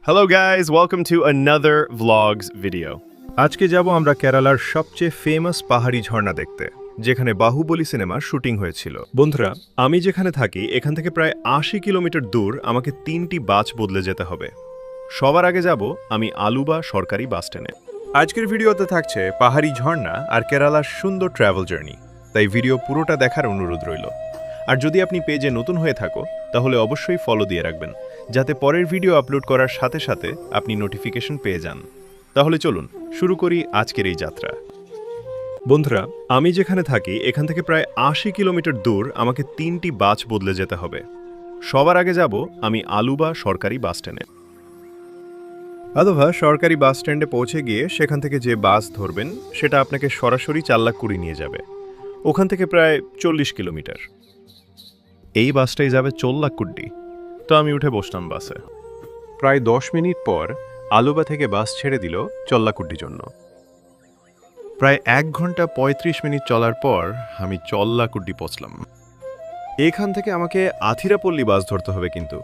Hello guys, welcome to another vlogs video. আজকে যাব আমরা কেরালার সবচেয়ে ফেমাস পাহাড়ি ঝর্ণা দেখতে, যেখানে বাহুবলী সিনেমার শুটিং হয়েছিল। বন্ধুরা, আমি যেখানে থাকি এখান থেকে প্রায় ৮০ কিলোমিটার দূর আমাকে ৩টি বাস বদলে যেতে হবে। সবার আগে যাব আমি আলুবা সরকারি বাস স্ট্যান্ডে। আজকের ভিডিওতে থাকছে পাহাড়ি ঝর্ণা আর কেরালার সুন্দর ট্রাভেল জার্নি, তাই ভিডিও পুরোটা দেখার অনুরোধ রইল। আর যদি আপনি পেজে নতুন হয়ে থাকো তাহলে অবশ্যই ফলো দিয়ে রাখবেন, যাতে পরের ভিডিও আপলোড করার সাথে সাথে আপনি নোটিফিকেশন পেয়ে যান। তাহলে চলুন শুরু করি আজকের এই যাত্রা। বন্ধুরা, আমি যেখানে থাকি এখান থেকে প্রায় ৮০ কিলোমিটার দূর আমাকে ৩টি বাস বদলে যেতে হবে। সবার আগে যাব আমি আলুবা সরকারি বাস স্ট্যান্ডে। আলুবা সরকারি বাস স্ট্যান্ডে পৌঁছে গিয়ে সেখান থেকে যে বাস ধরবেন সেটা আপনাকে সরাসরি চাল্লাকুড়ি নিয়ে যাবে। ওখান থেকে প্রায় ৪০ কিলোমিটার। এই বাসটাই যাবে চল্লাকুড্ডি। তো আমি উঠে বসলাম বাসে। প্রায় ১০ মিনিট পর আলুবা থেকে বাস ছেড়ে দিল চল্লাকুড্ডির জন্য। প্রায় ১ ঘন্টা ৩৫ মিনিট চলার পর আমি চল্লাকুড্ডি পৌঁছলাম। এখান থেকে আমাকে আথিরাপল্লী বাস ধরতে হবে, কিন্তু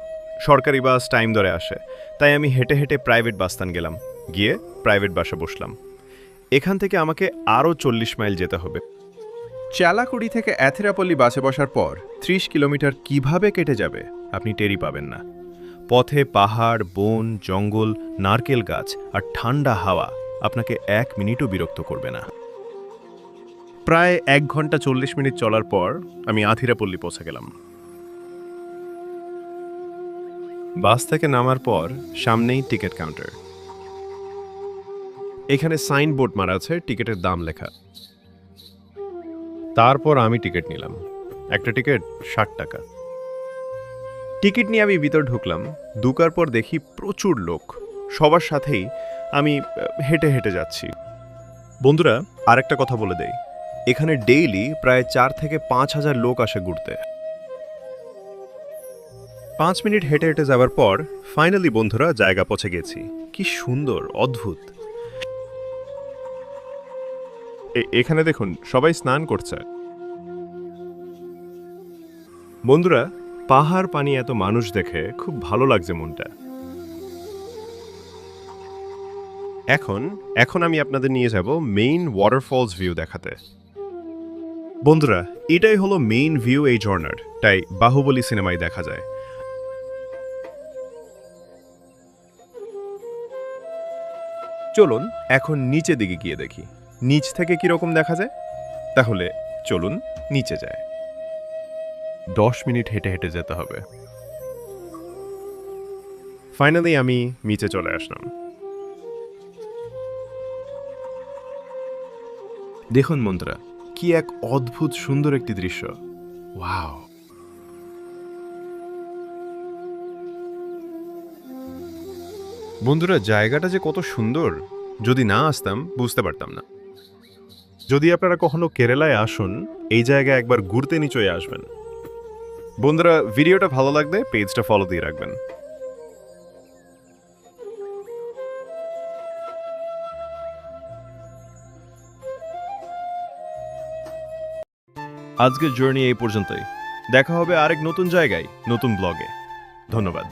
সরকারি বাস টাইম ধরে আসে, তাই আমি হেঁটে হেঁটে প্রাইভেট বাসস্থান গেলাম, গিয়ে প্রাইভেট বাসে বসলাম। এখান থেকে আমাকে আরও ৪০ মাইল যেতে হবে। চালাকুড়ি থেকে আথিরাপল্লী বাসে বসার পর ৩০ কিলোমিটার কিভাবে কেটে যাবে আপনি টেরই পাবেন না। পথে পাহাড়, বন, জঙ্গল, নারকেল গাছ আর ঠান্ডা হাওয়া আপনাকে ১ মিনিটও বিরক্ত করবে না। প্রায় ১ ঘন্টা ৪০ মিনিট চলার পর আমি আথিরাপল্লী পৌঁছে গেলাম। বাস থেকে নামার পর সামনেই টিকিট কাউন্টার। এখানে সাইনবোর্ড মারা আছে, টিকিটের দাম লেখা। তারপর আমি টিকিট নিলাম। একটা টিকিট ৬০ টাকা। টিকিট নিয়ে আমি ভিতর ঢুকলাম। ঢুকার পর দেখি প্রচুর লোক, সবার সাথেই আমি হেঁটে হেঁটে যাচ্ছি। বন্ধুরা, আরেকটা কথা বলে দেই, এখানে ডেইলি প্রায় ৪ থেকে ৫,০০০ লোক আসে ঘুরতে। ৫ মিনিট হেঁটে হেঁটে যাওয়ার পর ফাইনালি বন্ধুরা জায়গা পৌঁছে গেছি। কি সুন্দর, অদ্ভুত। এখানে দেখুন সবাই স্নান করছে। বন্ধুরা, পাহাড়, পানি, এত মানুষ দেখে খুব ভালো লাগছে মনটা। এখন আমি আপনাদের নিয়ে যাব মেইন ওয়াটারফলস ভিউ দেখাতে। বন্ধুরা, এটাই হলো মেইন ভিউ এই ঝর্ণার, তাই বাহুবলী সিনেমায় দেখা যায়। চলুন এখন নিচে দিকে গিয়ে দেখি নিচ থেকে কিরকম দেখা যায়। তাহলে চলুন নিচে যায়। ১০ মিনিট হেঁটে হেঁটে যেতে হবে। ফাইনালি আমি নিচে চলে আসলাম। দেখুন বন্ধুরা, কি এক অদ্ভুত সুন্দর একটি দৃশ্য। ওয়াও! বন্ধুরা, জায়গাটা যে কত সুন্দর, যদি না আসতাম বুঝতে পারতাম না। যদি আপনারা কখনো কেরালায় আসুন, এই জায়গায় একবার ঘুরতে নিচে আসবেন। বন্ধুরা, ভিডিওটা ভালো লাগলে পেজটা ফলো দিয়ে রাখবেন। আজকের জার্নি এই পর্যন্তই। দেখা হবে আরেক নতুন জায়গায়, নতুন ব্লগে। ধন্যবাদ।